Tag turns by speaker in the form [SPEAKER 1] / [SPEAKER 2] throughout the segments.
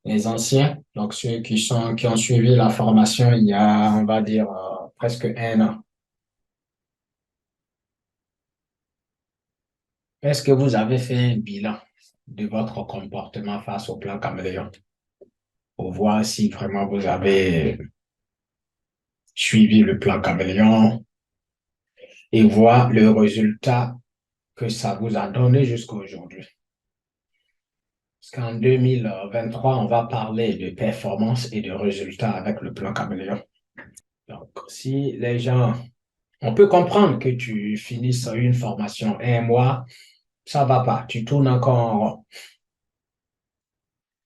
[SPEAKER 1] les anciens, donc ceux qui ont suivi la formation il y a, on va dire, presque un an. Est-ce que vous avez fait un bilan de votre comportement face au plan caméléon pour voir si vraiment vous avez suivi le plan caméléon et voir le résultat que ça vous a donné jusqu'à aujourd'hui? Parce qu'en 2023, on va parler de performance et de résultats avec le plan caméléon. Donc, si les gens, on peut comprendre que tu finisses une formation un mois, ça va pas, tu tournes encore en rond.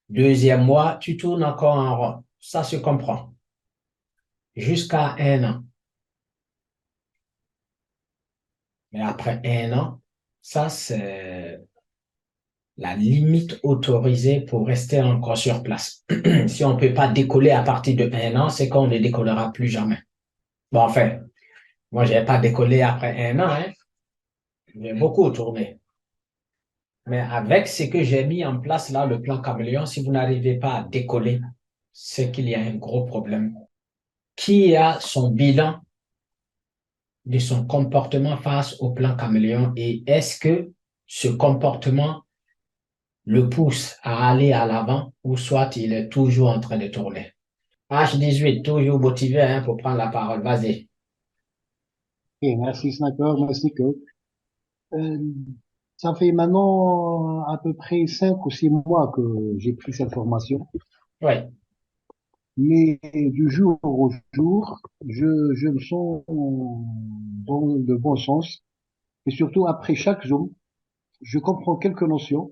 [SPEAKER 1] Deuxième mois, tu tournes encore en rond. Ça se comprend. Jusqu'à un an. Mais après un an, ça, c'est la limite autorisée pour rester encore sur place. Si on ne peut pas décoller à partir de un an, c'est qu'on ne décollera plus jamais. Bon, enfin, moi, je n'ai pas décollé après un an, hein. J'ai beaucoup tourné. Mais avec ce que j'ai mis en place là, le plan caméléon, si vous n'arrivez pas à décoller, c'est qu'il y a un gros problème. Qui a son bilan de son comportement face au plan caméléon et est-ce que ce comportement le pousse à aller à l'avant ou soit il est toujours en train de tourner? H18, toujours motivé hein, pour prendre la parole. Vas-y.
[SPEAKER 2] Ok, merci Snacker, merci que. Euh, Ça fait maintenant à peu près 5 ou 6 mois que j'ai pris cette formation,
[SPEAKER 1] Oui.
[SPEAKER 2] mais du jour au jour, je me sens dans le bon sens et surtout après chaque Zoom, je comprends quelques notions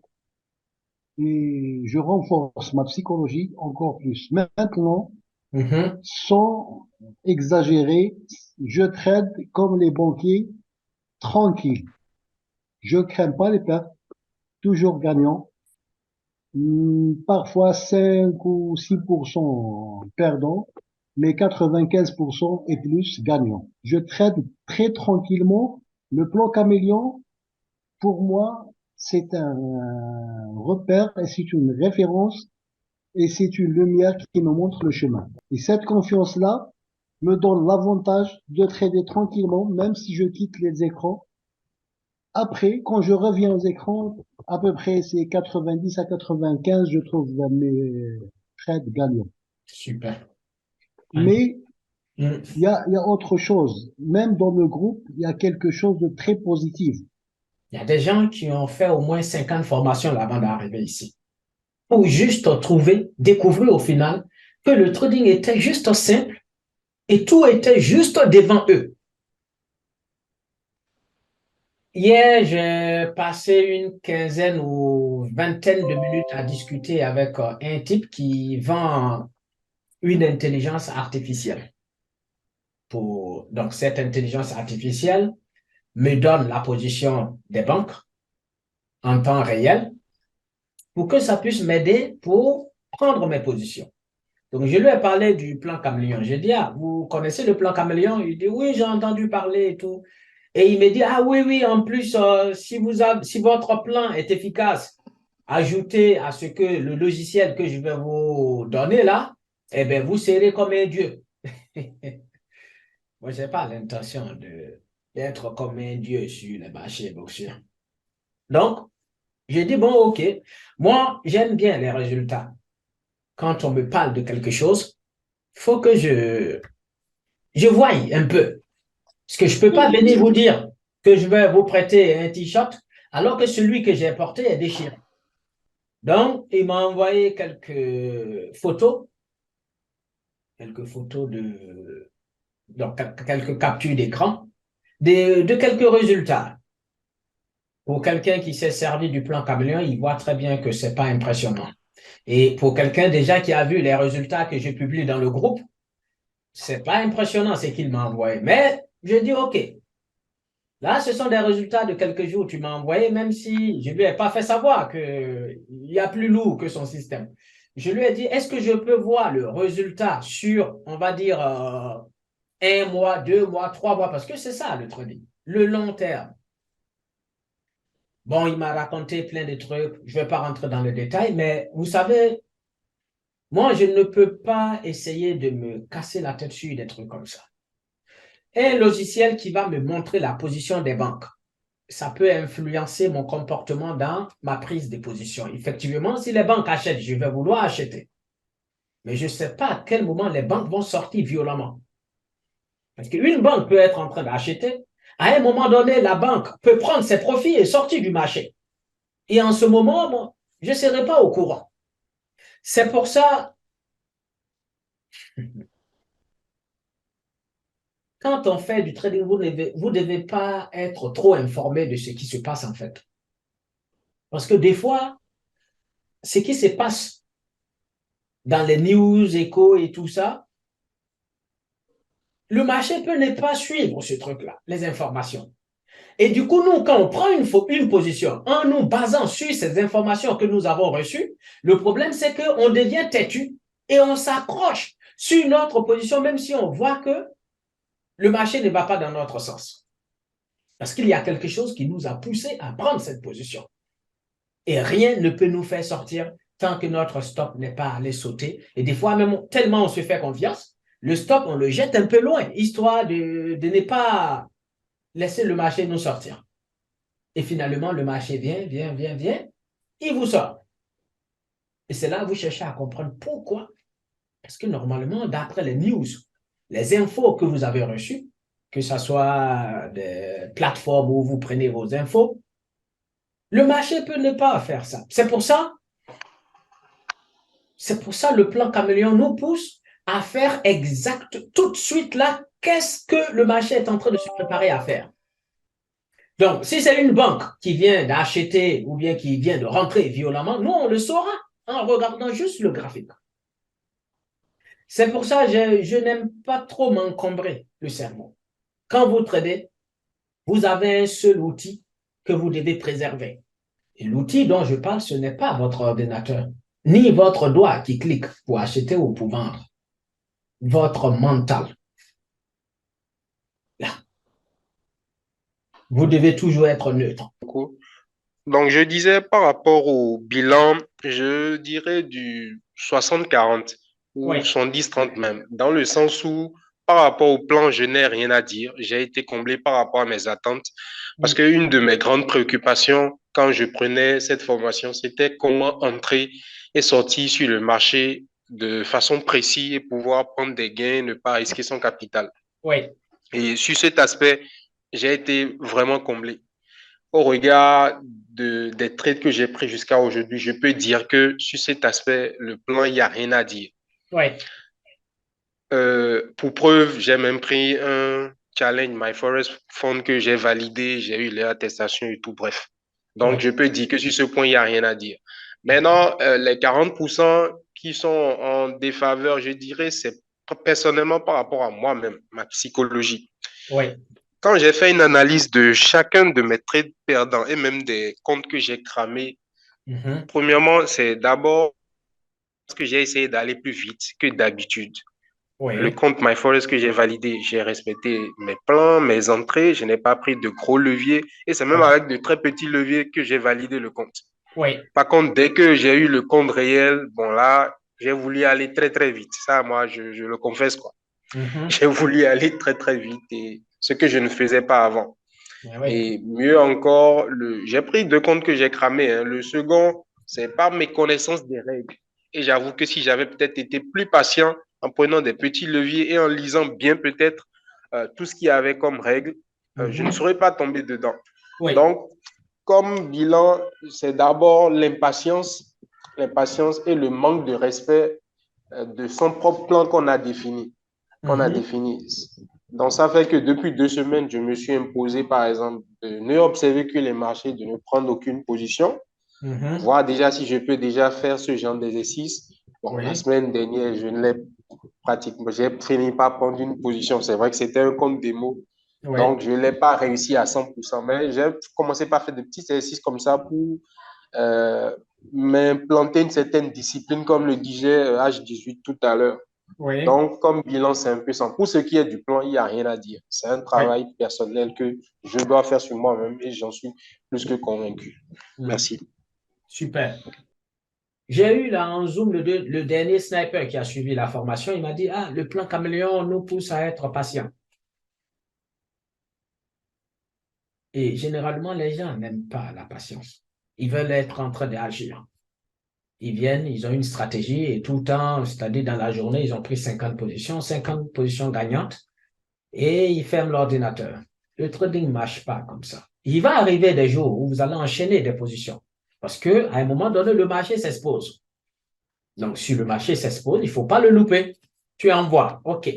[SPEAKER 2] et je renforce ma psychologie encore plus. Maintenant,
[SPEAKER 1] Mhm.
[SPEAKER 2] sans exagérer, je trade comme les banquiers tranquille. Je crains pas les pertes, toujours gagnant. Parfois 5 ou 6% perdant, mais 95% et plus gagnant. Je trade très tranquillement. Le plan caméléon, pour moi, c'est un repère et c'est une référence et c'est une lumière qui me montre le chemin. Et cette confiance-là me donne l'avantage de trader tranquillement, même si je quitte les écrans. Après, quand je reviens aux écrans, à peu près c'est 90 à 95, je trouve mes trades gagnants.
[SPEAKER 1] Super.
[SPEAKER 2] Mais
[SPEAKER 1] Mm.
[SPEAKER 2] il y a autre chose. Même dans le groupe, il y a quelque chose de très positif.
[SPEAKER 1] Il y a des gens qui ont fait au moins 50 formations avant d'arriver ici. Pour juste trouver, découvrir au final que le trading était juste simple et tout était juste devant eux. Hier, j'ai passé une quinzaine ou vingtaine de minutes à discuter avec un type qui vend une intelligence artificielle. Donc, cette intelligence artificielle me donne la position des banques en temps réel pour que ça puisse m'aider pour prendre mes positions. Donc, je lui ai parlé du plan caméléon. J'ai dit, ah, vous connaissez le plan caméléon? Il dit, oui, j'ai entendu parler et tout. Et il me dit, ah oui, oui, en plus, si votre plan est efficace, ajoutez à ce que le logiciel que je vais vous donner là, eh bien, vous serez comme un dieu. Moi, je n'ai pas l'intention d'être comme un dieu sur les marchés boursiers. Donc, j'ai dit, bon, OK, moi, j'aime bien les résultats. Quand on me parle de quelque chose, il faut que je voie un peu. Parce que je ne peux pas venir vous dire que je vais vous prêter un t-shirt alors que celui que j'ai porté est déchiré. Donc, il m'a envoyé quelques photos donc, quelques captures d'écran de quelques résultats. Pour quelqu'un qui s'est servi du plan caméléon, il voit très bien que ce n'est pas impressionnant. Et pour quelqu'un déjà qui a vu les résultats que j'ai publiés dans le groupe, c'est pas impressionnant ce qu'il m'a envoyé. Mais je dis, OK, là, ce sont des résultats de quelques jours que tu m'as envoyé, même si je ne lui ai pas fait savoir qu'il y a plus lourd que son système. Je lui ai dit, est-ce que je peux voir le résultat sur, on va dire, un mois, 2 mois, 3 mois, parce que c'est ça le trading, le long terme. Bon, il m'a raconté plein de trucs, je ne vais pas rentrer dans le détail, mais vous savez, Moi, je ne peux pas essayer de me casser la tête sur des trucs comme ça. Un logiciel qui va me montrer la position des banques, ça peut influencer mon comportement dans ma prise de position. Effectivement, si les banques achètent, je vais vouloir acheter. Mais je ne sais pas à quel moment les banques vont sortir violemment. Parce qu'une banque peut être en train d'acheter. À un moment donné, la banque peut prendre ses profits et sortir du marché. Et en ce moment, moi, je ne serai pas au courant. C'est pour ça, quand on fait du trading, vous devez pas être trop informé de ce qui se passe en fait. Parce que des fois, ce qui se passe dans les news, échos et tout ça, le marché peut ne pas suivre ce truc-là, les informations. Et du coup, nous, quand on prend une position en nous basant sur ces informations que nous avons reçues, le problème, c'est qu'on devient têtu et on s'accroche sur notre position, même si on voit que le marché ne va pas dans notre sens. Parce qu'il y a quelque chose qui nous a poussé à prendre cette position. Et rien ne peut nous faire sortir tant que notre stop n'est pas allé sauter. Et des fois, même tellement on se fait confiance, le stop, on le jette un peu loin, histoire de ne pas laisser le marché nous sortir. Et finalement, le marché vient, il vous sort. Et c'est là que vous cherchez à comprendre pourquoi. Parce que normalement, d'après les news, les infos que vous avez reçues, que ce soit des plateformes où vous prenez vos infos, le marché peut ne pas faire ça. C'est pour ça le plan caméléon nous pousse à faire exact tout de suite là, qu'est-ce que le marché est en train de se préparer à faire. Donc, si c'est une banque qui vient d'acheter ou bien qui vient de rentrer violemment, nous, on le saura en regardant juste le graphique. C'est pour ça que je n'aime pas trop m'encombrer le cerveau. Quand vous tradez, vous avez un seul outil que vous devez préserver. Et l'outil dont je parle, ce n'est pas votre ordinateur, ni votre doigt qui clique pour acheter ou pour vendre. Votre mental. Là, vous devez toujours être neutre.
[SPEAKER 3] Donc, je disais par rapport au bilan, je dirais du 60-40 ou
[SPEAKER 1] Oui.
[SPEAKER 3] 70-30 même, dans le sens où par rapport au plan, je n'ai rien à dire. J'ai été comblé par rapport à mes attentes parce qu'une de mes grandes préoccupations quand je prenais cette formation, c'était comment entrer et sortir sur le marché de façon précise et pouvoir prendre des gains, ne pas risquer son capital.
[SPEAKER 1] Oui.
[SPEAKER 3] Et sur cet aspect, j'ai été vraiment comblé. Au regard des trades que j'ai pris jusqu'à aujourd'hui, je peux dire que sur cet aspect, le plan, il n'y a rien à dire.
[SPEAKER 1] Oui.
[SPEAKER 3] Pour preuve, j'ai même pris un challenge My Forest Fund que j'ai validé, j'ai eu les attestations et tout, bref. Donc,
[SPEAKER 1] Oui.
[SPEAKER 3] je peux dire que sur ce point, il n'y a rien à dire. Maintenant, les 40% qui sont en défaveur, je dirais, c'est personnellement par rapport à moi-même, ma psychologie.
[SPEAKER 1] Oui.
[SPEAKER 3] Quand j'ai fait une analyse de chacun de mes trades perdants et même des comptes que j'ai cramés,
[SPEAKER 1] Mhm.
[SPEAKER 3] premièrement, c'est d'abord parce que j'ai essayé d'aller plus vite que d'habitude. Le
[SPEAKER 1] Oui.
[SPEAKER 3] compte MyForest que j'ai validé, j'ai respecté mes plans, mes entrées, je n'ai pas pris de gros leviers et c'est même
[SPEAKER 1] Oui.
[SPEAKER 3] avec de très petits leviers que j'ai validé le compte.
[SPEAKER 1] Oui.
[SPEAKER 3] Par contre, dès que j'ai eu le compte réel, bon là, j'ai voulu aller très très vite. Ça, moi, je le confesse quoi.
[SPEAKER 1] Mhm.
[SPEAKER 3] J'ai voulu aller très très vite et ce que je ne faisais pas avant.
[SPEAKER 1] Oui.
[SPEAKER 3] Et mieux encore, j'ai pris deux comptes que j'ai cramés, hein. Le second, c'est pas mes connaissances des règles. Et j'avoue que si j'avais peut-être été plus patient en prenant des petits leviers et en lisant bien peut-être tout ce qu'il y avait comme règles, je ne
[SPEAKER 1] Mhm.
[SPEAKER 3] serais pas tombé dedans.
[SPEAKER 1] Oui.
[SPEAKER 3] Donc, comme bilan, c'est d'abord l'impatience et le manque de respect de son propre plan qu'on a
[SPEAKER 1] Mhm.
[SPEAKER 3] défini. Donc, ça fait que depuis 2 semaines, je me suis imposé, par exemple, de ne observer que les marchés, de ne prendre aucune position,
[SPEAKER 1] Mhm.
[SPEAKER 3] voir déjà si je peux déjà faire ce genre d'exercice. Bon, la
[SPEAKER 1] Oui.
[SPEAKER 3] semaine dernière, je ne l'ai pratiquement, j'ai fini par prendre une position. C'est vrai que c'était un compte démo,
[SPEAKER 1] Oui.
[SPEAKER 3] donc je ne l'ai pas réussi à 100%, mais j'ai commencé par faire des petits exercices comme ça pour euh, m'implanter une certaine discipline, comme le disait H18 tout à l'heure.
[SPEAKER 1] Oui.
[SPEAKER 3] Donc, comme bilan, c'est un peu ça. Pour ce qui est du plan, il n'y a rien à dire. C'est un
[SPEAKER 1] Oui.
[SPEAKER 3] travail personnel que je dois faire sur moi-même et j'en suis plus que convaincu.
[SPEAKER 1] Mhm.
[SPEAKER 3] Merci.
[SPEAKER 1] Super. J'ai eu là en Zoom le dernier sniper qui a suivi la formation. Il m'a dit, ah, le plan caméléon nous pousse à être patient. Et généralement, les gens n'aiment pas la patience. Ils veulent être en train d'agir. Ils viennent, ils ont une stratégie et tout le temps, c'est-à-dire dans la journée, ils ont pris 50 positions gagnantes et ils ferment l'ordinateur. Le trading ne marche pas comme ça. Il va arriver des jours où vous allez enchaîner des positions parce qu'à un moment donné, le marché s'expose. Donc, si le marché s'expose, il ne faut pas le louper. Tu envoies, OK.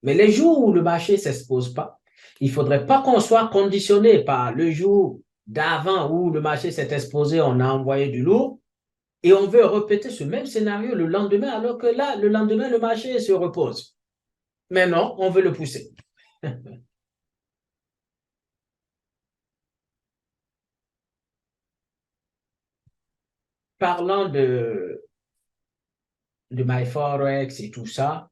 [SPEAKER 1] Mais les jours où le marché ne s'expose pas, il ne faudrait pas qu'on soit conditionné par le jour d'avant où le marché s'est exposé, on a envoyé du lourd, et on veut répéter ce même scénario le lendemain, alors que là, le lendemain, le marché se repose. Mais non, on veut le pousser. Parlant de MyForex et tout ça,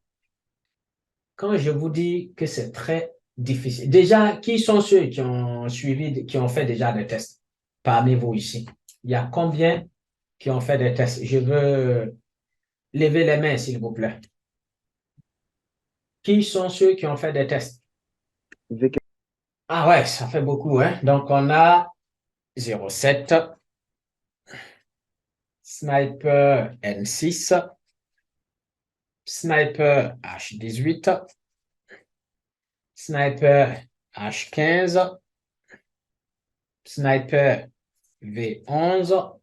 [SPEAKER 1] quand je vous dis que c'est très difficile, déjà, qui sont ceux qui ont suivi, qui ont fait déjà des tests parmi vous ici? Il y a combien qui ont fait des tests? Je veux lever les mains, s'il vous plaît. Qui sont ceux qui ont fait des tests? Ah ouais, ça fait beaucoup, hein? Donc, on a 07, Sniper N6, Sniper H18, Sniper H15, Sniper V11,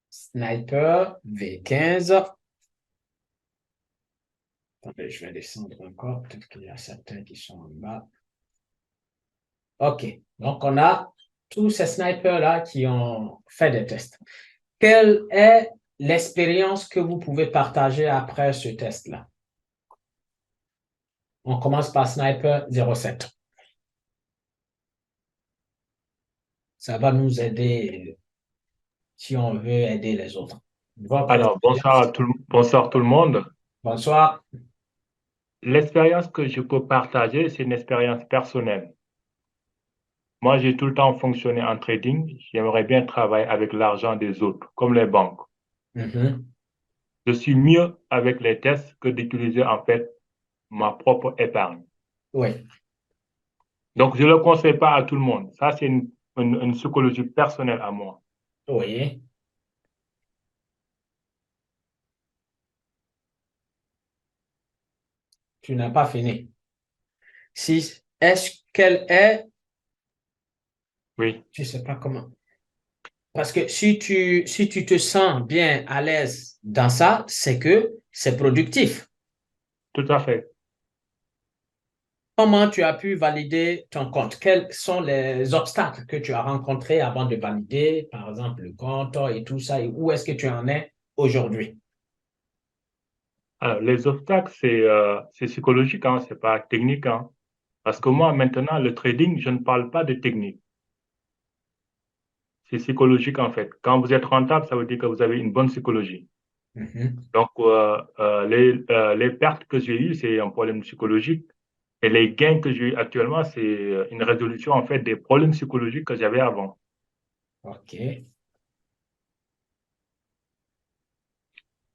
[SPEAKER 1] Sniper V15. Attendez, je vais descendre encore. Peut-être qu'il y a certains qui sont en bas. OK. Donc, on a tous ces snipers-là qui ont fait des tests. Quelle est l'expérience que vous pouvez partager après ce test-là? On commence par Sniper 07. Ça va nous aider si on veut aider les autres.
[SPEAKER 4] Alors, bonsoir tout le monde.
[SPEAKER 1] Bonsoir.
[SPEAKER 4] L'expérience que je peux partager, c'est une expérience personnelle. Moi, j'ai tout le temps fonctionné en trading. J'aimerais bien travailler avec l'argent des autres, comme les banques.
[SPEAKER 1] Mhm.
[SPEAKER 4] Je suis mieux avec les tests que d'utiliser en fait ma propre épargne.
[SPEAKER 1] Oui.
[SPEAKER 4] Donc, je ne le conseille pas à tout le monde. Ça, c'est une psychologie personnelle à moi.
[SPEAKER 1] Oui. Tu n'as pas fini. Est-ce qu'elle est,
[SPEAKER 4] Oui,
[SPEAKER 1] je ne sais pas comment. Parce que si tu te sens bien à l'aise dans ça, c'est que c'est productif.
[SPEAKER 4] tout à fait.
[SPEAKER 1] Comment tu as pu valider ton compte? Quels sont les obstacles que tu as rencontrés avant de valider, par exemple, le compte et tout ça, et où est-ce que tu en es aujourd'hui?
[SPEAKER 4] Alors, les obstacles, c'est psychologique, hein, ce n'est pas technique, hein. Parce que moi, maintenant, le trading, je ne parle pas de technique. C'est psychologique en fait. Quand vous êtes rentable, ça veut dire que vous avez une bonne psychologie.
[SPEAKER 1] Mhm.
[SPEAKER 4] Donc, les pertes que j'ai eues, c'est un problème psychologique. Et les gains que j'ai eu actuellement, c'est une résolution en fait des problèmes psychologiques que j'avais avant.
[SPEAKER 1] OK.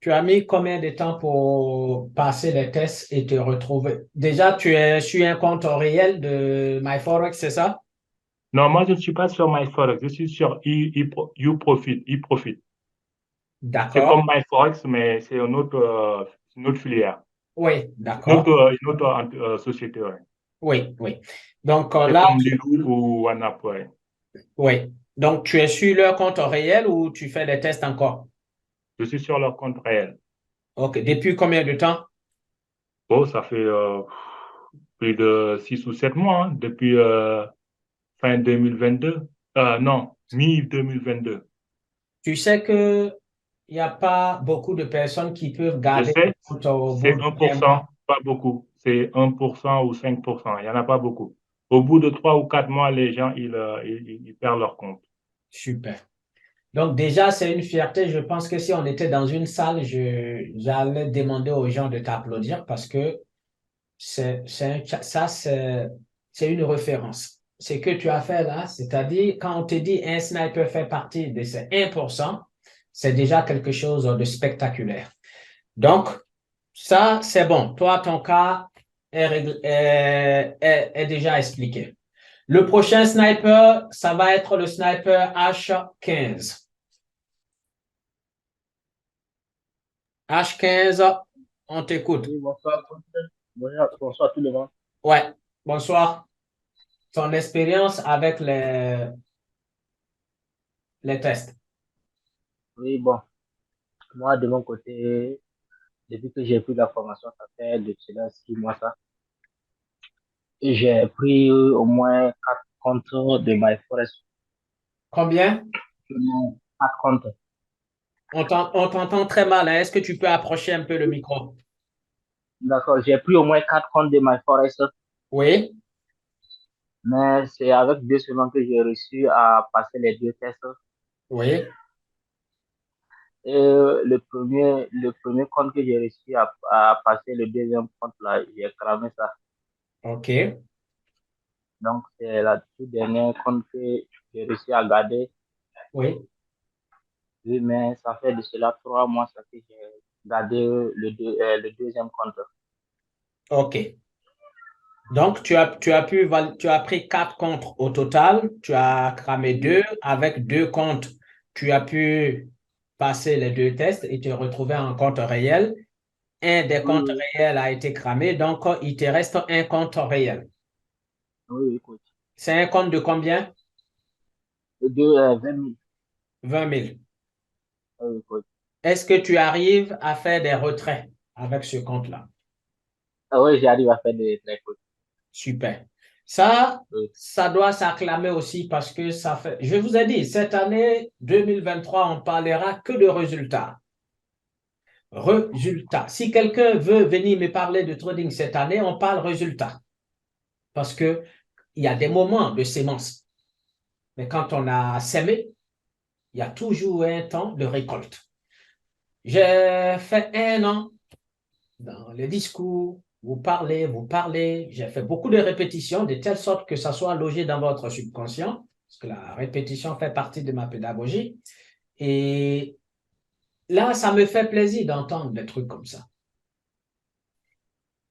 [SPEAKER 1] Tu as mis combien de temps pour passer les tests et te retrouver? Déjà, tu es sur un compte réel de MyForex, c'est ça?
[SPEAKER 4] Non, moi, je ne suis pas sur MyForex, je suis sur YouProfit. eProfit. C'est
[SPEAKER 1] D'accord.
[SPEAKER 4] comme MyForex, mais c'est une autre filière,
[SPEAKER 1] Oui, d'accord.
[SPEAKER 4] une autre société. Ouais.
[SPEAKER 1] Oui, oui. Donc
[SPEAKER 4] C'est
[SPEAKER 1] là,
[SPEAKER 4] comme Lilou ou Wanap. Ouais.
[SPEAKER 1] oui. Donc tu es sur leur compte réel ou tu fais des tests encore?
[SPEAKER 4] Je suis sur leur compte réel.
[SPEAKER 1] OK. Depuis combien de temps?
[SPEAKER 4] Bon, ça fait plus de 6 ou 7 mois, hein, depuis fin 2022. Non, mi-2022.
[SPEAKER 1] Tu sais que il n'y a pas beaucoup de personnes qui peuvent
[SPEAKER 4] Je
[SPEAKER 1] garder le
[SPEAKER 4] sais,
[SPEAKER 1] compte au bout
[SPEAKER 4] c'est
[SPEAKER 1] d'un mois.
[SPEAKER 4] 1%, pas beaucoup. C'est 1% ou 5%. Il n'y en a pas beaucoup. Au bout de 3 ou 4 mois, les gens, ils perdent leur compte.
[SPEAKER 1] Super. Donc déjà, c'est une fierté. Je pense que si on était dans une salle, j'allais demander aux gens de t'applaudir parce que c'est une référence. Ce que tu as fait là, c'est-à-dire quand on te dit un sniper fait partie de ces 1%, c'est déjà quelque chose de spectaculaire. Donc, ça, c'est bon. Toi, ton cas est déjà expliqué. Le prochain sniper, ça va être le sniper H15. H15, on t'écoute.
[SPEAKER 5] Oui, bonsoir, bonsoir, bonsoir tout le monde.
[SPEAKER 1] Ouais, bonsoir. Ton expérience avec les tests.
[SPEAKER 5] Oui, bon, moi de mon côté, depuis que j'ai pris la formation, ça fait de cela 6 mois ça. Et j'ai pris au moins 4 comptes de MyForest.
[SPEAKER 1] Combien?
[SPEAKER 5] 4 comptes.
[SPEAKER 1] On t'entend très mal, hein. Est-ce que tu peux approcher un peu le micro?
[SPEAKER 5] D'accord, j'ai pris au moins 4 comptes de MyForest,
[SPEAKER 1] Oui,
[SPEAKER 5] mais c'est avec 2 semaines que j'ai réussi à passer les 2 tests.
[SPEAKER 1] oui,
[SPEAKER 5] Et le premier compte que j'ai réussi à passer, le deuxième compte là, j'ai cramé ça.
[SPEAKER 1] ok,
[SPEAKER 5] Donc, c'est la toute dernière compte que j'ai réussi à garder.
[SPEAKER 1] oui,
[SPEAKER 5] Oui, mais ça fait de cela 3 mois ça que j'ai gardé le deuxième compte.
[SPEAKER 1] ok. Donc, tu as pris 4 comptes au total, tu as cramé
[SPEAKER 5] Oui,
[SPEAKER 1] deux. Avec 2 comptes, tu as pu passer les 2 tests et te retrouver en compte réel. Un des
[SPEAKER 5] oui,
[SPEAKER 1] comptes
[SPEAKER 5] oui,
[SPEAKER 1] réels a été cramé, donc il te reste un compte réel.
[SPEAKER 5] oui, oui, coach.
[SPEAKER 1] C'est un compte de combien?
[SPEAKER 5] Le deux, 20 000.
[SPEAKER 1] 20 000.
[SPEAKER 5] Oui, coach.
[SPEAKER 1] Est-ce que tu arrives à faire des retraits avec ce compte-là?
[SPEAKER 5] Ah oui, j'arrive à faire des traits, coach.
[SPEAKER 1] Super. Ça,
[SPEAKER 5] Oui,
[SPEAKER 1] ça doit s'acclamer aussi parce que ça fait, je vous ai dit, cette année 2023, on parlera que de résultats. Résultats. Si quelqu'un veut venir me parler de trading cette année, on parle résultats. Parce que il y a des moments de sémence. Mais quand on a sémé, il y a toujours un temps de récolte. J'ai fait 1 an dans les discours, vous parlez. J'ai fait beaucoup de répétitions de telle sorte que ça soit logé dans votre subconscient, parce que la répétition fait partie de ma pédagogie. Et là, ça me fait plaisir d'entendre des trucs comme ça.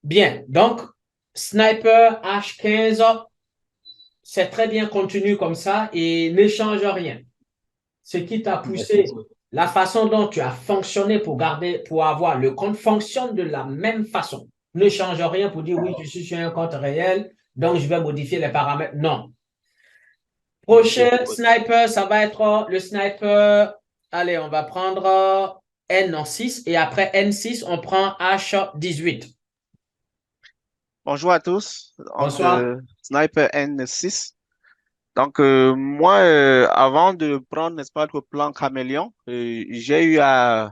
[SPEAKER 1] Bien, donc, Sniper H15, c'est très bien contenu comme ça et ne change rien. Ce qui t'a
[SPEAKER 5] merci,
[SPEAKER 1] poussé,
[SPEAKER 5] coach.
[SPEAKER 1] la façon dont tu as fonctionné pour garder, pour avoir le compte fonctionne de la même façon. Ne change rien pour dire oui, je suis sur un compte réel, donc je vais modifier les paramètres. Non.
[SPEAKER 5] Merci,
[SPEAKER 1] Prochain
[SPEAKER 5] coach.
[SPEAKER 1] sniper, ça va être le sniper. Allez, on va prendre N6 et après N6, on prend H18.
[SPEAKER 6] Bonjour à tous. Donc,
[SPEAKER 1] Bonsoir.
[SPEAKER 6] Sniper N6. Donc, moi, avant de prendre, n'est-ce pas, le plan Caméléon, j'ai eu à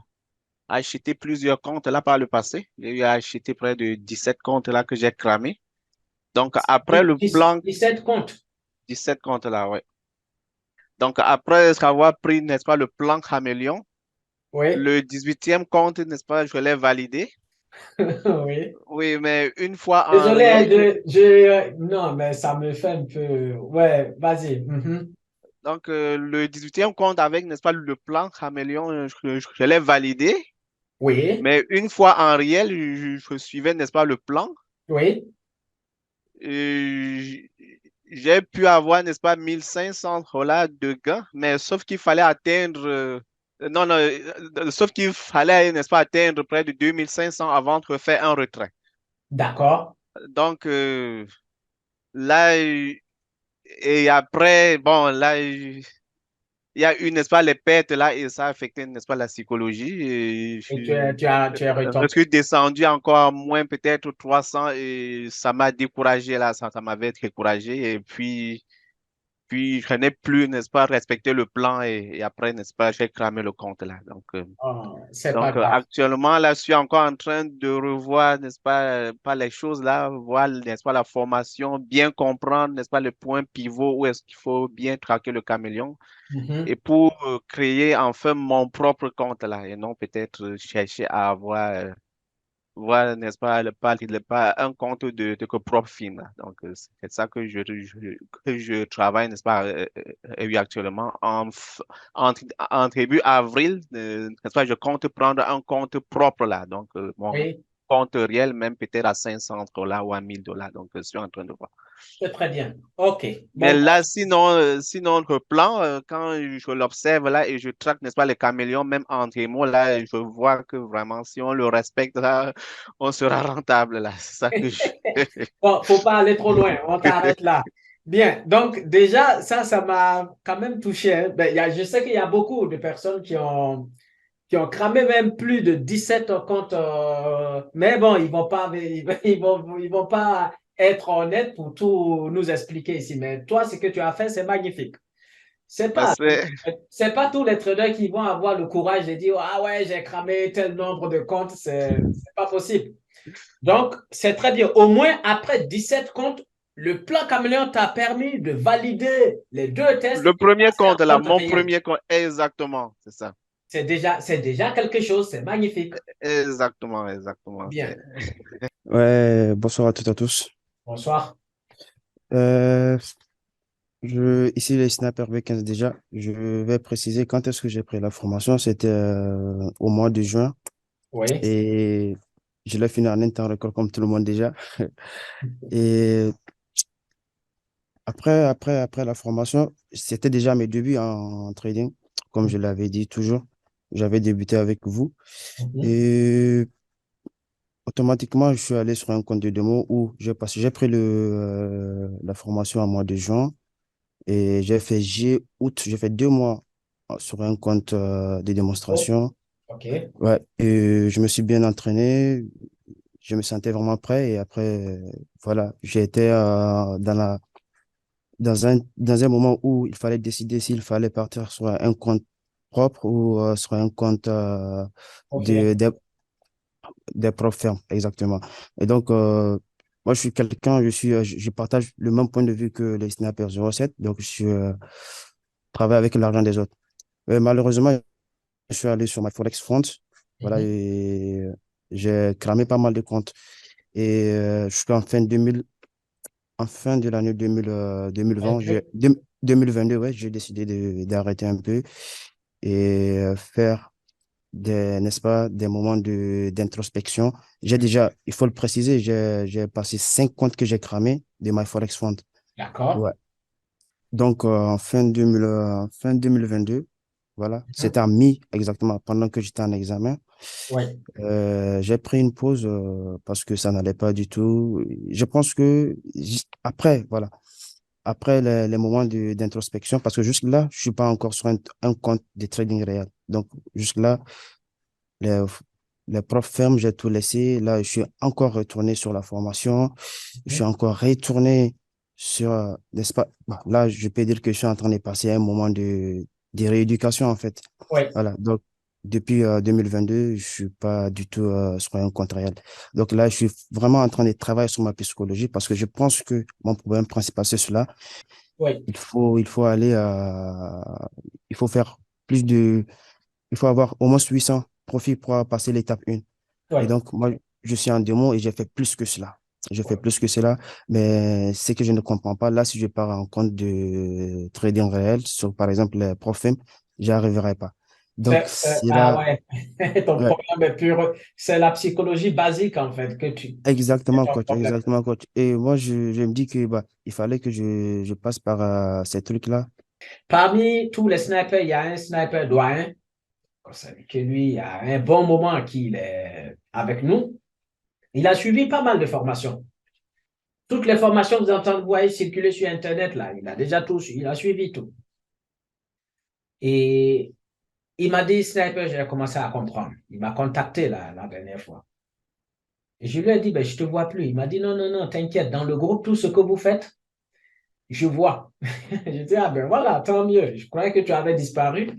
[SPEAKER 6] acheter plusieurs comptes là par le passé. J'ai eu à acheter près de 17 comptes là que j'ai cramés. Donc, après le plan
[SPEAKER 1] 17 comptes.
[SPEAKER 6] 17 comptes là, ouais. Donc, après avoir pris, n'est-ce pas, le plan Caméléon,
[SPEAKER 1] Oui,
[SPEAKER 6] le 18e compte, n'est-ce pas, je l'ai validé.
[SPEAKER 1] oui.
[SPEAKER 6] Oui, mais une fois en
[SPEAKER 1] Désolé, hein,
[SPEAKER 6] réel,
[SPEAKER 1] non, mais ça me fait un peu. Ouais, vas-y. Mhm.
[SPEAKER 6] donc, le 18e compte avec, n'est-ce pas, le plan Caméléon, je l'ai validé.
[SPEAKER 1] Oui,
[SPEAKER 6] Mais une fois en réel, je suivais, n'est-ce pas, le plan.
[SPEAKER 1] oui.
[SPEAKER 6] Et j'ai pu avoir, n'est-ce pas, 1 500 $ de gains, mais sauf qu'il fallait atteindre, non, non, sauf qu'il fallait, n'est-ce pas, atteindre près de 2 500 avant de faire un retrait.
[SPEAKER 1] D'accord.
[SPEAKER 6] Donc, là, et après, bon, là, il y a eu, n'est-ce pas, les pertes là, et ça a affecté, n'est-ce pas, la psychologie. Et
[SPEAKER 1] Et tu es
[SPEAKER 6] je
[SPEAKER 1] retombé.
[SPEAKER 6] suis descendu encore à moins, peut-être 300, et ça m'a découragé là, ça m'avait découragé. Et puis je n'ai plus, n'est-ce pas, respecté le plan, et après, n'est-ce pas, j'ai cramé le compte là. Donc,
[SPEAKER 1] Oh, c'est pas grave.
[SPEAKER 6] actuellement, là, je suis encore en train de revoir, n'est-ce pas, pas les choses là, voir, n'est-ce pas, la formation, bien comprendre, n'est-ce pas, le point pivot, où est-ce qu'il faut bien traquer le caméléon
[SPEAKER 1] Mhm.
[SPEAKER 6] et pour créer enfin mon propre compte là et non peut-être chercher à avoir voir, n'est-ce pas, pas un compte de propre film. Donc, c'est ça que que je travaille, n'est-ce pas, oui, actuellement. En début avril, n'est-ce pas, je compte prendre un compte propre là. Donc, mon
[SPEAKER 1] Oui,
[SPEAKER 6] compte réel, même peut-être à $500 ou à $1,000. Donc, je suis en train de voir.
[SPEAKER 1] c'est très bien. OK.
[SPEAKER 6] Mais
[SPEAKER 1] Bon,
[SPEAKER 6] là, sinon, le plan, quand je l'observe là et je traque, n'est-ce pas, les caméléons, même en démo, là, je vois que vraiment, si on le respecte, là, on sera rentable, là. C'est ça que je...
[SPEAKER 1] bon, faut pas aller trop loin. On t'arrête là. Bien. Donc, déjà, ça m'a quand même touché, hein. Ben, je sais qu'il y a beaucoup de personnes qui ont cramé même plus de 17 comptes. Mais bon, ils vont pas être honnêtes pour tout nous expliquer ici. Mais toi, ce que tu as fait, c'est magnifique. C'est pas,
[SPEAKER 6] Merci.
[SPEAKER 1] c'est pas tous les traders qui vont avoir le courage de dire, ah ouais, j'ai cramé tel nombre de comptes. C'est pas possible. Donc, c'est très bien. Au moins, après 17 comptes, le plan caméléon t'a permis de valider les deux tests
[SPEAKER 6] Le
[SPEAKER 1] et
[SPEAKER 6] premier
[SPEAKER 1] passer
[SPEAKER 6] compte,
[SPEAKER 1] en
[SPEAKER 6] là,
[SPEAKER 1] compte
[SPEAKER 6] mon
[SPEAKER 1] réel.
[SPEAKER 6] premier compte, exactement, c'est ça.
[SPEAKER 1] C'est déjà quelque chose, c'est magnifique.
[SPEAKER 6] Exactement, exactement.
[SPEAKER 1] Bien.
[SPEAKER 7] Ouais, bonsoir à toutes et à tous.
[SPEAKER 1] Bonsoir.
[SPEAKER 7] Euh, ici les Sniper V15 déjà. Je vais préciser quand est-ce que j'ai pris la formation. C'était au mois de juin
[SPEAKER 1] Oui.
[SPEAKER 7] et je l'ai fini en un temps record comme tout le monde déjà. Et après la formation, c'était déjà mes débuts en trading, comme je l'avais dit toujours. J'avais débuté avec vous
[SPEAKER 1] Mhm.
[SPEAKER 7] et automatiquement, je suis allé sur un compte de démo où j'ai pris la formation en mois de juin. Et j'ai fait 2 mois sur un compte de
[SPEAKER 1] Oh,
[SPEAKER 7] démonstration.
[SPEAKER 1] OK.
[SPEAKER 7] Ouais, et je me suis bien entraîné, je me sentais vraiment prêt. Et après, voilà, j'ai été dans un moment où il fallait décider s'il fallait partir sur un compte propre ou sur un compte
[SPEAKER 1] OK.
[SPEAKER 7] de, des des propres firmes, exactement. Et donc, moi, je suis quelqu'un, je partage le même point de vue que les Snipers 07. Donc, travaille avec l'argent des autres. Malheureusement, je suis allé sur ma Forex Front. Voilà,
[SPEAKER 1] Mhm.
[SPEAKER 7] et j'ai cramé pas mal de comptes. Et jusqu'en en fin de l'année 2020, 2022, ouais, j'ai décidé d'arrêter un peu et faire n'est-ce pas, des moments d'introspection. Il faut le préciser, j'ai passé 5 comptes que j'ai cramés de my Forex Front.
[SPEAKER 1] D'accord.
[SPEAKER 7] Ouais. Donc, fin 2022, voilà,
[SPEAKER 1] Mhm.
[SPEAKER 7] c'était en mi exactement, pendant que j'étais en examen.
[SPEAKER 1] Oui.
[SPEAKER 7] J'ai pris une pause parce que ça n'allait pas du tout. Je pense que après, voilà, après les moments d'introspection, parce que jusque-là, je suis pas encore sur un compte de trading réel. Donc, jusque-là, les, les profs fermes, j'ai tout laissé. Là, je suis encore retourné sur la formation. Je suis
[SPEAKER 1] Mhm.
[SPEAKER 7] encore retourné sur, n'est-ce pas? Bon, là, je peux dire que je suis en train de passer un moment de rééducation, en fait.
[SPEAKER 1] Oui.
[SPEAKER 7] Voilà. Donc, depuis 2022, je suis pas du tout sur un compte réel. Donc là, je suis vraiment en train de travailler sur ma psychologie parce que je pense que mon problème principal, c'est cela.
[SPEAKER 1] Oui.
[SPEAKER 7] Il faut aller il faut faire plus de, il faut avoir au moins 800 profits pour passer l'étape 1. Et
[SPEAKER 1] Oui.
[SPEAKER 7] donc, moi, je suis en démo et j'ai fait plus que cela. Je fais plus que cela, mais ce que je ne comprends pas, là, si je pars en compte de trading réel, sur par exemple les profils, j'y arriverai pas. Donc, c'est
[SPEAKER 1] Ah
[SPEAKER 7] là,
[SPEAKER 1] ouais. Ton
[SPEAKER 7] ouais,
[SPEAKER 1] problème est pur. C'est la psychologie basique, en fait, c'est
[SPEAKER 7] exactement,
[SPEAKER 1] ton
[SPEAKER 7] coach,
[SPEAKER 1] problème.
[SPEAKER 7] exactement, coach. Et moi, je me dis que bah, il fallait que je passe par ces trucs-là.
[SPEAKER 1] Parmi tous les snipers, il y a un sniper doyen. On savait que lui, il y a un bon moment qu'il est avec nous. Il a suivi pas mal de formations. Toutes les formations que vous voyez circuler sur Internet, là, il a déjà tout, il a suivi tout. Et il m'a dit, Sniper, j'ai commencé à comprendre. Il m'a contacté la dernière fois. Et je lui ai dit, ben, je ne te vois plus. Il m'a dit, non, non, non, t'inquiète, dans le groupe, tout ce que vous faites, je vois. Je dis, ah ben voilà, tant mieux. Je croyais que tu avais disparu.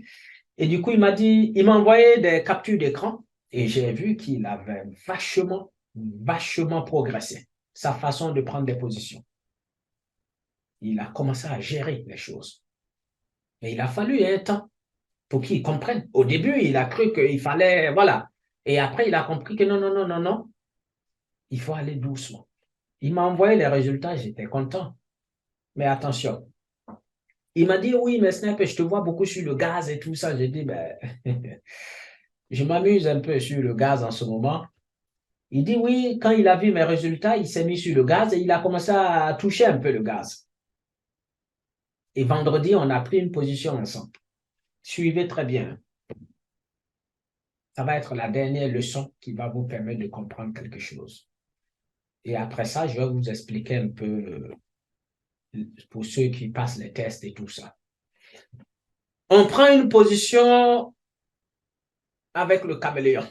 [SPEAKER 1] Et du coup, il m'a envoyé des captures d'écran et j'ai vu qu'il avait vachement, vachement progressé. Sa façon de prendre des positions. Il a commencé à gérer les choses. Mais il a fallu un temps pour qu'il comprenne. Au début, il a cru qu'il fallait, voilà. Et après, il a compris que non, non, non, non, non. Il faut aller doucement. Il m'a envoyé les résultats, j'étais content. Mais attention, il m'a dit, oui, mais Snap, je te vois beaucoup sur le gaz et tout ça. J'ai dit, ben, je m'amuse un peu sur le gaz en ce moment. Il dit, oui, quand il a vu mes résultats, il s'est mis sur le gaz et il a commencé à toucher un peu le gaz. Et vendredi, on a pris une position ensemble. Suivez très bien. Ça va être la dernière leçon qui va vous permettre de comprendre quelque chose. Et après ça, je vais vous expliquer un peu pour ceux qui passent les tests et tout ça. On prend une position avec le caméléon.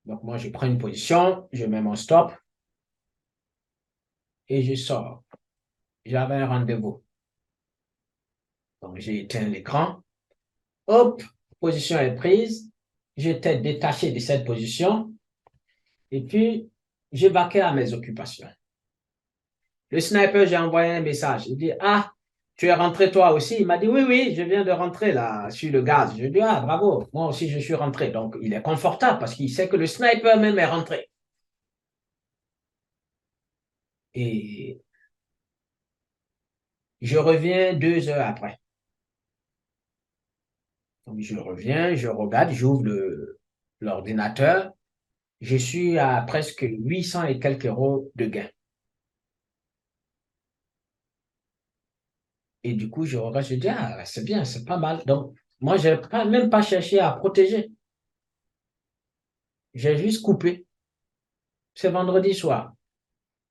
[SPEAKER 1] Donc, moi, je prends une position, je mets mon stop et je sors. J'avais un rendez-vous. Donc, j'ai éteint l'écran. Hop, position est prise. J'étais détaché de cette position et puis j'ai vaqué à mes occupations. Le sniper, j'ai envoyé un message. Il dit, ah, tu es rentré toi aussi? Il m'a dit, oui, oui, je viens de rentrer là sur le gaz. Je dis, ah, bravo, moi aussi je suis rentré. Donc, il est confortable parce qu'il sait que le sniper même est rentré. Et je reviens 2 heures après. Donc, je reviens, je regarde, j'ouvre l'ordinateur. Je suis à presque 800 et quelques euros de gain. Et du coup, je regarde, je dis, ah, c'est bien, c'est pas mal. Donc, moi, je n'ai même pas cherché à protéger. J'ai juste coupé. C'est vendredi soir.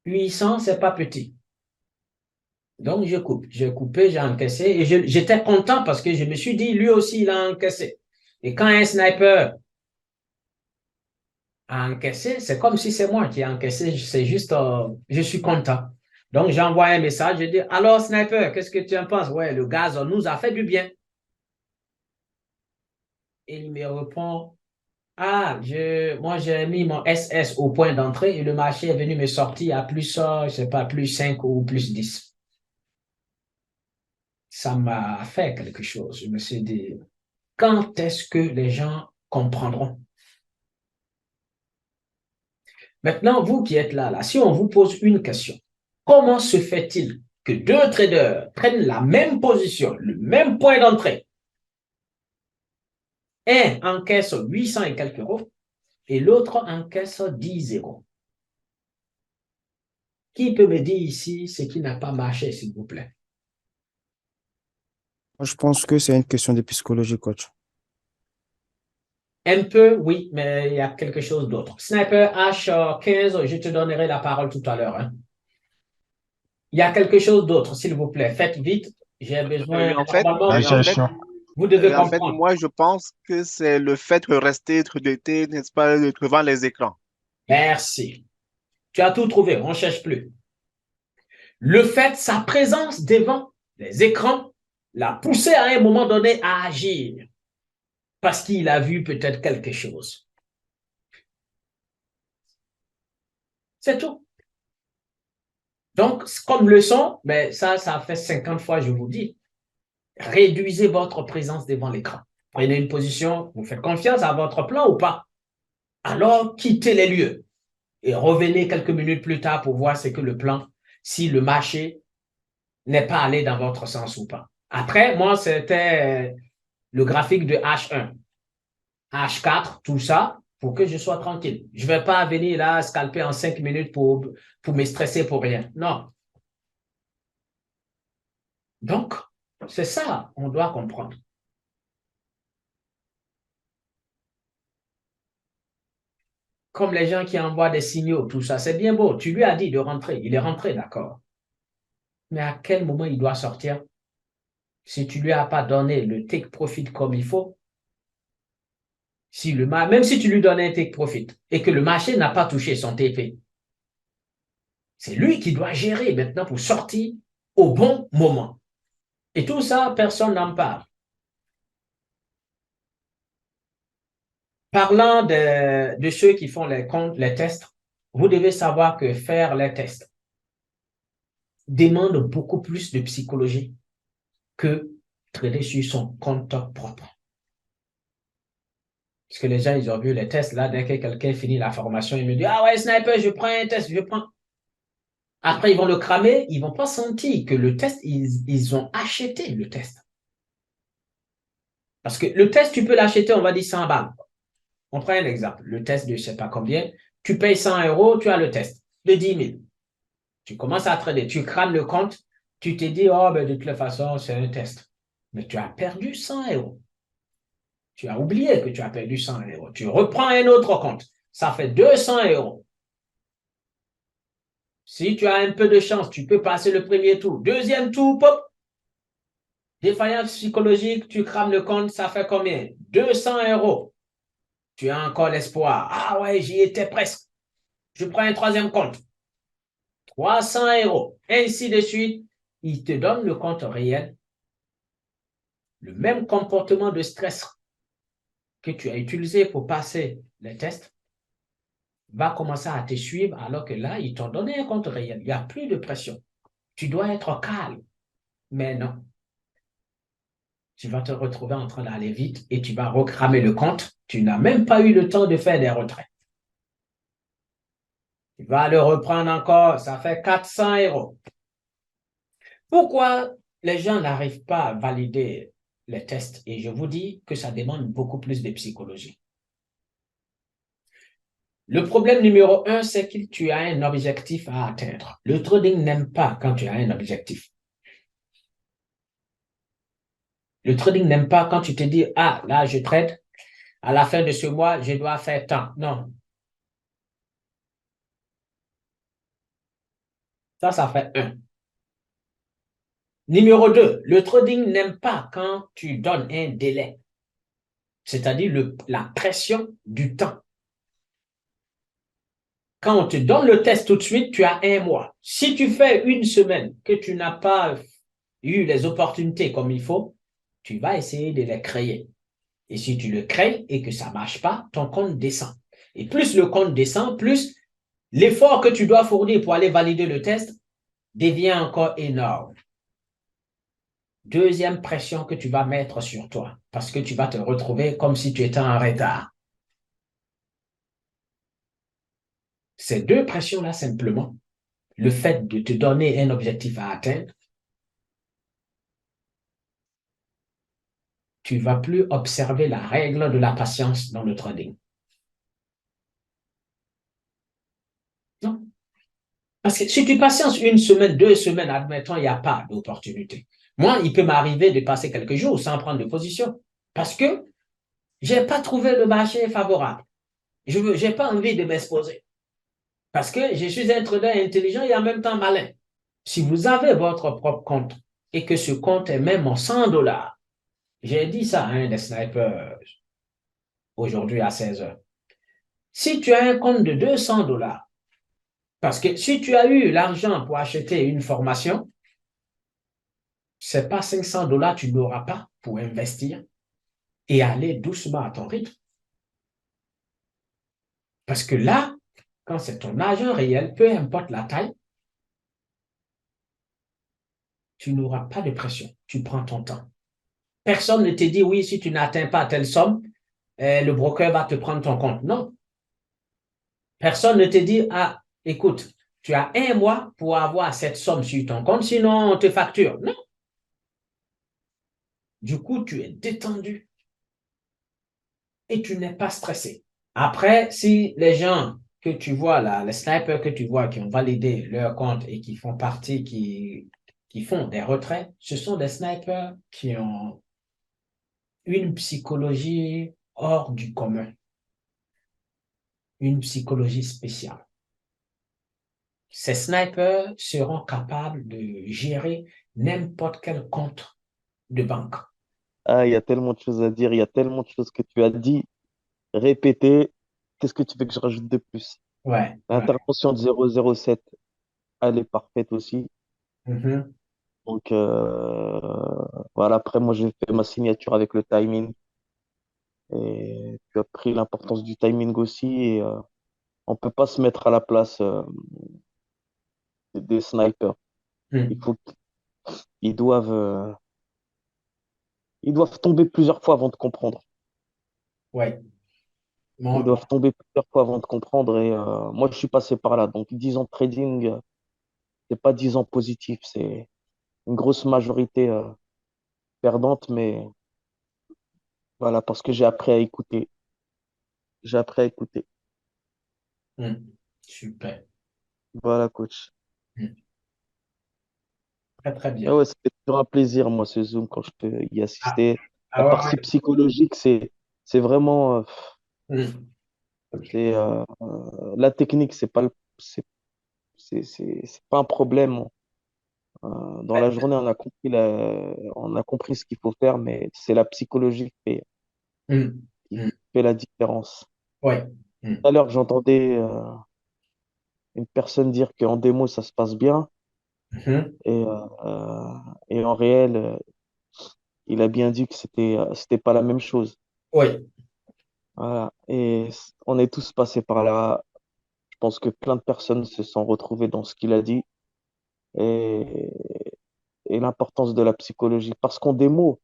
[SPEAKER 1] 800, c'est pas petit. Donc, je coupe. J'ai coupé, j'ai encaissé. Et j'étais content parce que je me suis dit, lui aussi, il a encaissé. Et quand un sniper a encaissé, c'est comme si c'est moi qui ai encaissé. C'est juste, je suis content. Donc, j'envoie un message. Je dis, alors, sniper, qu'est-ce que tu en penses? Ouais, le gaz nous a fait du bien. Et il me répond, ah, moi, j'ai mis mon SS au point d'entrée et le marché est venu me sortir à plus, je sais pas, plus 5 ou plus 10. Ça m'a fait quelque chose. Je me suis dit, quand est-ce que les gens comprendront? Maintenant, vous qui êtes là, si on vous pose une question, comment se fait-il que 2 traders prennent la même position, le même point d'entrée? Un encaisse 800 et quelques euros et l'autre encaisse 10 euros. Qui peut me dire ici ce qui n'a pas marché, s'il vous plaît?
[SPEAKER 7] Je pense que c'est une question de psychologie, coach.
[SPEAKER 1] Un peu, oui, mais il y a quelque chose d'autre. Sniper H15, je te donnerai la parole tout à l'heure. Hein. Il y a quelque chose d'autre, s'il vous plaît. Faites vite. J'ai besoin.
[SPEAKER 6] En fait,
[SPEAKER 1] Normalement,
[SPEAKER 6] en fait,
[SPEAKER 1] vous devez
[SPEAKER 6] en fait,
[SPEAKER 1] comprendre.
[SPEAKER 6] moi, je pense que c'est le fait de rester d'été, n'est-ce pas, devant les écrans.
[SPEAKER 1] Merci. Tu as tout trouvé. On ne cherche plus. Le fait, sa présence devant les écrans l'a poussé à un moment donné à agir parce qu'il a vu peut-être quelque chose. C'est tout. Donc, comme leçon, ben ça fait 50 fois, je vous dis, réduisez votre présence devant l'écran. Prenez une position, vous faites confiance à votre plan ou pas. Alors, quittez les lieux et revenez quelques minutes plus tard pour voir ce que le plan, si le marché n'est pas allé dans votre sens ou pas. Après, moi, c'était le graphique de H1, H4, tout ça, pour que je sois tranquille. Je ne vais pas venir là scalper en 5 minutes pour me stresser pour rien. Non. Donc, c'est ça, on doit comprendre. Comme les gens qui envoient des signaux, tout ça, c'est bien beau. Tu lui as dit de rentrer, il est rentré, d'accord. Mais à quel moment il doit sortir? Si tu ne lui as pas donné le take profit comme il faut, même si tu lui donnes un take profit et que le marché n'a pas touché son TP, c'est lui qui doit gérer maintenant pour sortir au bon moment. Et tout ça, personne n'en parle. Parlant de ceux qui font les tests, vous devez savoir que faire les tests demande beaucoup plus de psychologie que trader sur son compte propre. Parce que les gens, ils ont vu les tests. Là, dès que quelqu'un finit la formation, il me dit, ah ouais, sniper, je prends un test, je prends. Après, ils vont le cramer, ils ne vont pas sentir que le test, ils ont acheté le test. Parce que le test, tu peux l'acheter, on va dire 100 balles. On prend un exemple. Le test de je ne sais pas combien. Tu payes 100 euros, tu as le test de 10 000. Tu commences à trader, tu crames le compte, tu te dis, oh, ben, de toute façon, c'est un test. Mais tu as perdu 100 euros. Tu as oublié que tu as perdu 100 euros. Tu reprends un autre compte. Ça fait 200 euros. Si tu as un peu de chance, tu peux passer le premier tour. Deuxième tour, pop. Défaillance psychologique, tu crames le compte, ça fait combien? 200 euros. Tu as encore l'espoir. Ah ouais, j'y étais presque. Je prends un troisième compte. 300 euros. Ainsi de suite. Il te donne le compte réel. Le même comportement de stress que tu as utilisé pour passer les tests va commencer à te suivre alors que là, ils t'ont donné un compte réel. Il n'y a plus de pression. Tu dois être calme. Mais non. Tu vas te retrouver en train d'aller vite et tu vas recramer le compte. Tu n'as même pas eu le temps de faire des retraits. Tu vas le reprendre encore. Ça fait 400 euros. Pourquoi les gens n'arrivent pas à valider les tests? Et je vous dis que ça demande beaucoup plus de psychologie. Le problème numéro un, c'est que tu as un objectif à atteindre. Le trading n'aime pas quand tu as un objectif. Le trading n'aime pas quand tu te dis, ah, là, je trade, à la fin de ce mois, je dois faire tant. Non. Ça fait un. Numéro 2, le trading n'aime pas quand tu donnes un délai, c'est-à-dire la pression du temps. Quand on te donne le test tout de suite, tu as un mois. Si tu fais une semaine que tu n'as pas eu les opportunités comme il faut, tu vas essayer de les créer. Et si tu le crées et que ça ne marche pas, ton compte descend. Et plus le compte descend, plus l'effort que tu dois fournir pour aller valider le test devient encore énorme. Deuxième pression que tu vas mettre sur toi, parce que tu vas te retrouver comme si tu étais en retard. Ces deux pressions-là, simplement, le fait de te donner un objectif à atteindre, tu ne vas plus observer la règle de la patience dans le trading. Non. Parce que si tu patientes une semaine, 2 semaines, admettons, il n'y a pas d'opportunité. Moi, il peut m'arriver de passer quelques jours sans prendre de position parce que je n'ai pas trouvé le marché favorable. Je n'ai pas envie de m'exposer parce que je suis un trader intelligent et en même temps malin. Si vous avez votre propre compte et que ce compte est même en 100 $, j'ai dit ça à un des snipers aujourd'hui à 16 heures. Si tu as un compte de 200 $, parce que si tu as eu l'argent pour acheter une formation, ce n'est pas 500 $, tu n'auras pas pour investir et aller doucement à ton rythme. Parce que là, quand c'est ton argent réel, peu importe la taille, tu n'auras pas de pression. Tu prends ton temps. Personne ne te dit, oui, si tu n'atteins pas telle somme, le broker va te prendre ton compte. Non. Personne ne te dit, ah, écoute, tu as un mois pour avoir cette somme sur ton compte, sinon on te facture. Non. Du coup, tu es détendu et tu n'es pas stressé. Après, si les gens que tu vois là, les snipers que tu vois qui ont validé leur compte et qui font partie, qui font des retraits, ce sont des snipers qui ont une psychologie hors du commun, une psychologie spéciale. Ces snipers seront capables de gérer n'importe quel compte de banque.
[SPEAKER 6] Ah, il y a tellement de choses à dire, il y a tellement de choses que tu as dit, répétées. Qu'est-ce que tu veux que je rajoute de plus?
[SPEAKER 1] Ouais, ouais.
[SPEAKER 6] L'intervention de 007, elle est parfaite aussi.
[SPEAKER 1] Mhm.
[SPEAKER 6] Donc, voilà, après, moi, j'ai fait ma signature avec le timing. Et tu as pris l'importance du timing aussi. Et on peut pas se mettre à la place des snipers. Il
[SPEAKER 1] Mhm.
[SPEAKER 6] faut qu'ils doivent, ils doivent tomber plusieurs fois avant de comprendre.
[SPEAKER 1] Ouais.
[SPEAKER 8] Ils
[SPEAKER 1] Bon,
[SPEAKER 8] doivent tomber plusieurs fois avant de comprendre. Et moi, je suis passé par là. Donc, 10 ans de trading, c'est pas 10 ans positifs. C'est une grosse majorité perdante. Mais voilà, parce que j'ai appris à écouter. J'ai appris à écouter.
[SPEAKER 1] super.
[SPEAKER 8] Voilà, coach.
[SPEAKER 1] Hmm. Très, très
[SPEAKER 8] Ah
[SPEAKER 1] bien.
[SPEAKER 8] ouais, c'était toujours un plaisir, moi, ce Zoom, quand je peux y
[SPEAKER 1] Ah,
[SPEAKER 8] assister. La
[SPEAKER 1] ah
[SPEAKER 8] partie
[SPEAKER 1] ouais,
[SPEAKER 8] psychologique, c'est vraiment,
[SPEAKER 1] ouais. Hmm.
[SPEAKER 8] c'est, la technique, c'est pas un problème. Dans la journée, on a compris ce qu'il faut faire, mais c'est la psychologie
[SPEAKER 1] Hmm.
[SPEAKER 8] qui
[SPEAKER 1] Hmm.
[SPEAKER 8] fait la différence.
[SPEAKER 1] Ouais.
[SPEAKER 8] Tout
[SPEAKER 1] Hmm.
[SPEAKER 8] à l'heure, j'entendais une personne dire qu'en démo, ça se passe bien,
[SPEAKER 1] Mhm.
[SPEAKER 8] et, et en réel, il a bien dit que c'était pas la même chose.
[SPEAKER 1] Oui.
[SPEAKER 8] Voilà. Et on est tous passés par là. Je pense que plein de personnes se sont retrouvées dans ce qu'il a dit et, et l'importance de la psychologie. Parce qu'en démo,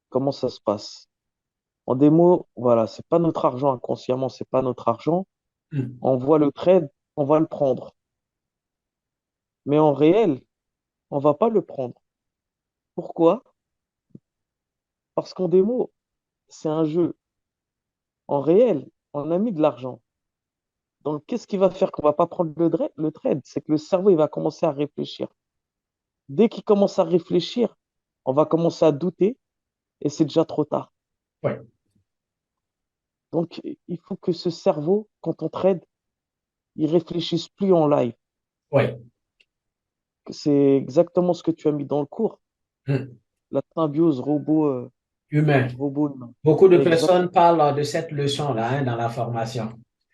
[SPEAKER 8] comment ça se passe? En démo, voilà, c'est pas notre argent inconsciemment, c'est pas notre argent.
[SPEAKER 1] Hmm.
[SPEAKER 8] On voit le trade, on va le prendre. Mais en réel, on va pas le prendre. Pourquoi? Parce qu'en démo, c'est un jeu. En réel, on a mis de l'argent. Donc, qu'est-ce qui va faire qu'on va pas prendre le trade? C'est que le cerveau, il va commencer à réfléchir. Dès qu'il commence à réfléchir, on va commencer à douter et c'est déjà trop tard.
[SPEAKER 1] Ouais.
[SPEAKER 8] Donc, il faut que ce cerveau, quand on trade, il réfléchisse plus en live.
[SPEAKER 1] Ouais.
[SPEAKER 8] C'est exactement ce que tu as mis dans le cours,
[SPEAKER 1] Hmm.
[SPEAKER 8] la symbiose
[SPEAKER 1] Humain.
[SPEAKER 8] robot-humain.
[SPEAKER 1] Beaucoup de
[SPEAKER 8] Exact.
[SPEAKER 1] personnes parlent de cette leçon-là, hein, dans la formation.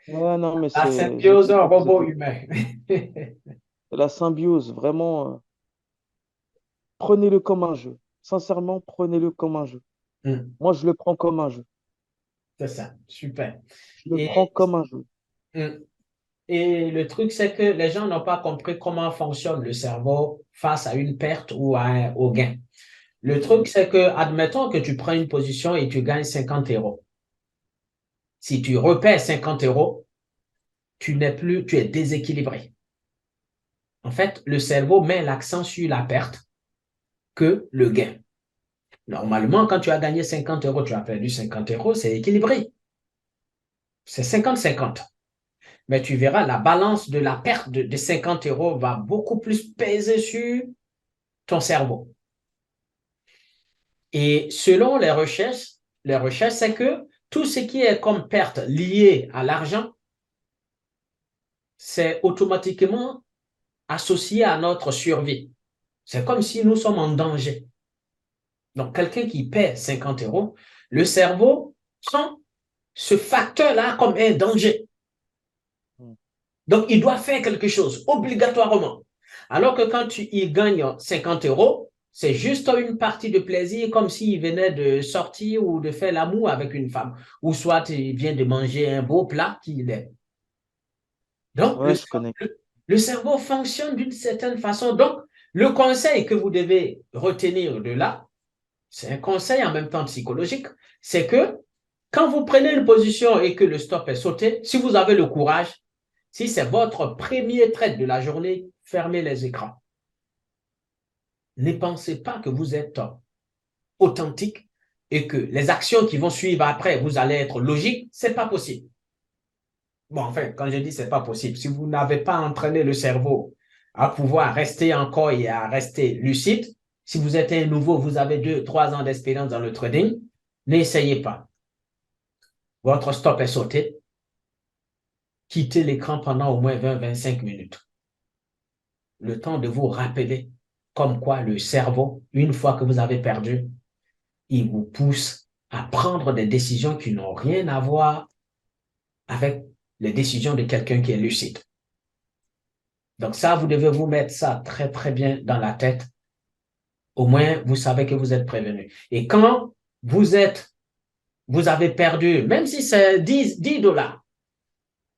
[SPEAKER 8] Ouais, non, mais
[SPEAKER 1] La
[SPEAKER 8] j'ai
[SPEAKER 1] symbiose
[SPEAKER 8] compris que c'était
[SPEAKER 1] robot-humain.
[SPEAKER 8] la symbiose. Vraiment, prenez-le comme un jeu. Sincèrement, prenez-le comme un jeu.
[SPEAKER 1] Hmm.
[SPEAKER 8] Moi, je le prends comme un jeu.
[SPEAKER 1] C'est ça. Super.
[SPEAKER 8] Je le prends
[SPEAKER 1] Et,
[SPEAKER 8] comme un jeu.
[SPEAKER 1] hmm. Et le truc, c'est que les gens n'ont pas compris comment fonctionne le cerveau face à une perte ou au gain. Le truc, c'est que, admettons que tu prends une position et tu gagnes 50 euros. Si tu repères 50 euros, tu es déséquilibré. En fait, le cerveau met l'accent sur la perte que le gain. Normalement, quand tu as gagné 50 euros, tu as perdu 50 euros, c'est équilibré. C'est 50-50. Mais tu verras, la balance de la perte de 50 euros va beaucoup plus peser sur ton cerveau. Et selon les recherches, c'est que tout ce qui est comme perte liée à l'argent, c'est automatiquement associé à notre survie. C'est comme si nous sommes en danger. Donc, quelqu'un qui perd 50 euros, le cerveau prend ce facteur-là comme un danger. Donc, il doit faire quelque chose, obligatoirement. Alors que quand il gagne 50 euros, c'est juste une partie de plaisir, comme s'il venait de sortir ou de faire l'amour avec une femme. Ou soit il vient de manger un beau plat qu'il aime. Donc,
[SPEAKER 8] Ouais, je connais.
[SPEAKER 1] le cerveau fonctionne d'une certaine façon. Donc, le conseil que vous devez retenir de là, c'est un conseil en même temps psychologique, c'est que quand vous prenez une position et que le stop est sauté, si vous avez le courage, si c'est votre premier trade de la journée, fermez les écrans. Ne pensez pas que vous êtes authentique et que les actions qui vont suivre après, vous allez être logique. C'est pas possible. Bon, enfin, quand je dis c'est pas possible, si vous n'avez pas entraîné le cerveau à pouvoir rester encore et à rester lucide, si vous êtes un nouveau, vous avez 2, 3 ans d'expérience dans le trading, n'essayez pas. Votre stop est sauté. Quittez l'écran pendant au moins 20, 25 minutes. Le temps de vous rappeler comme quoi le cerveau, une fois que vous avez perdu, il vous pousse à prendre des décisions qui n'ont rien à voir avec les décisions de quelqu'un qui est lucide. Donc ça, vous devez vous mettre ça très, très bien dans la tête. Au moins, vous savez que vous êtes prévenu. Et quand vous avez perdu, même si c'est 10 dollars,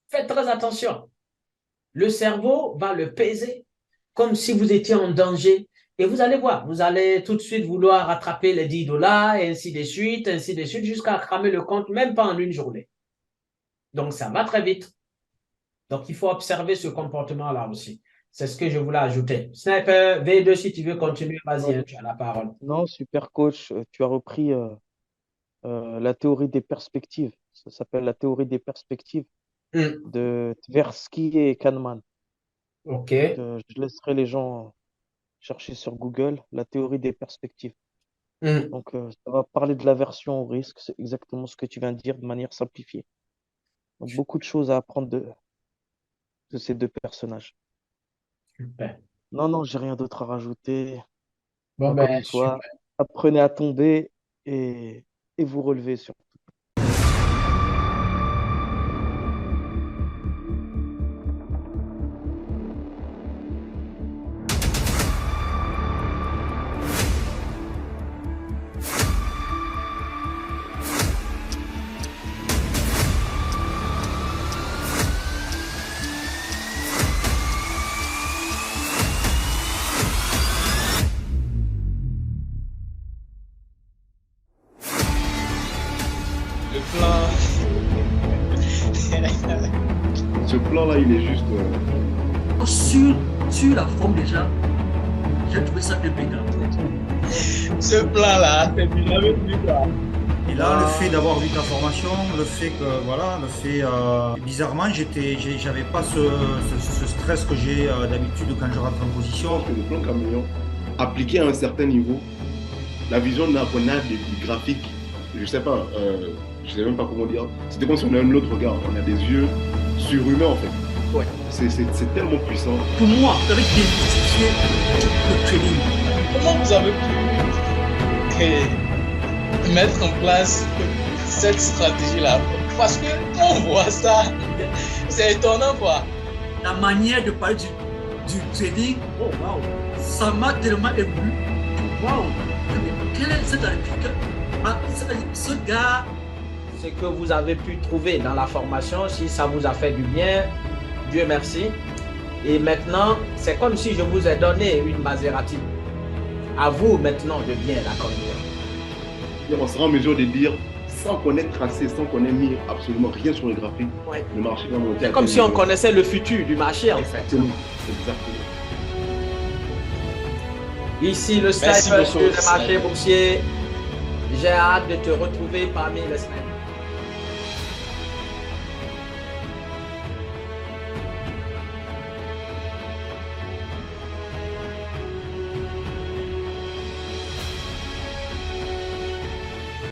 [SPEAKER 1] faites très attention. Le cerveau va le peser comme si vous étiez en danger Et vous allez voir, vous allez tout de suite vouloir rattraper les 10 dollars et ainsi de suite, jusqu'à cramer le compte, même pas en une journée. Donc, ça va très vite. Donc, il faut observer ce comportement-là aussi. C'est ce que je voulais ajouter. Sniper, V2, si tu veux continuer, vas-y, hein, tu as la parole.
[SPEAKER 8] Non, super coach, tu as repris la théorie des perspectives. Ça s'appelle la théorie des perspectives de Tversky et Kahneman.
[SPEAKER 1] OK.
[SPEAKER 8] Je laisserai les gens chercher sur Google la théorie des perspectives. Donc, ça va parler de l'aversion au risque. C'est exactement ce que tu viens de dire de manière simplifiée. Donc, beaucoup de choses à apprendre de ces deux personnages.
[SPEAKER 1] Super.
[SPEAKER 8] Non, j'ai rien d'autre à rajouter.
[SPEAKER 1] Bon,
[SPEAKER 8] Encore
[SPEAKER 1] ben,
[SPEAKER 8] une fois,
[SPEAKER 1] super.
[SPEAKER 8] apprenez à tomber et vous relever surtout.
[SPEAKER 9] Ce plan-là, il est juste.
[SPEAKER 10] Sur la forme déjà, j'ai trouvé ça impeccable.
[SPEAKER 11] Ce plan-là, c'est du jamais vu quoi.
[SPEAKER 12] Et là, le fait d'avoir vu ta formation, le fait que, voilà, bizarrement, j'avais pas ce stress que j'ai d'habitude quand je rentre en position.
[SPEAKER 9] Le plan caméléon, appliqué à un certain niveau, la vision qu'on a des graphiques, je sais pas, je sais même pas comment dire, c'était comme si on a un autre regard, on a des yeux surhumains en fait.
[SPEAKER 10] Ouais.
[SPEAKER 9] C'est tellement puissant.
[SPEAKER 10] Pour moi, vous avez démystifié le trading.
[SPEAKER 11] Comment vous avez pu mettre en place cette stratégie-là? Parce que on voit ça, c'est étonnant quoi.
[SPEAKER 10] La manière de parler du trading, oh waouh, ça m'a tellement ému. Waouh, quel est cet article? Ce gars.
[SPEAKER 1] Ce que vous avez pu trouver dans la formation, si ça vous a fait du bien, Dieu merci. Et maintenant, c'est comme si je vous ai donné une Maserati. À vous maintenant de bien la conduire.
[SPEAKER 9] On sera en mesure de dire, sans qu'on ait tracé, sans qu'on ait mis absolument rien sur le graphique, le marché va monter.
[SPEAKER 1] C'est comme si on connaissait le futur du marché en fait.
[SPEAKER 9] Exactement.
[SPEAKER 1] Ici le sniper sur le marché boursier. J'ai hâte de te retrouver parmi les snipers.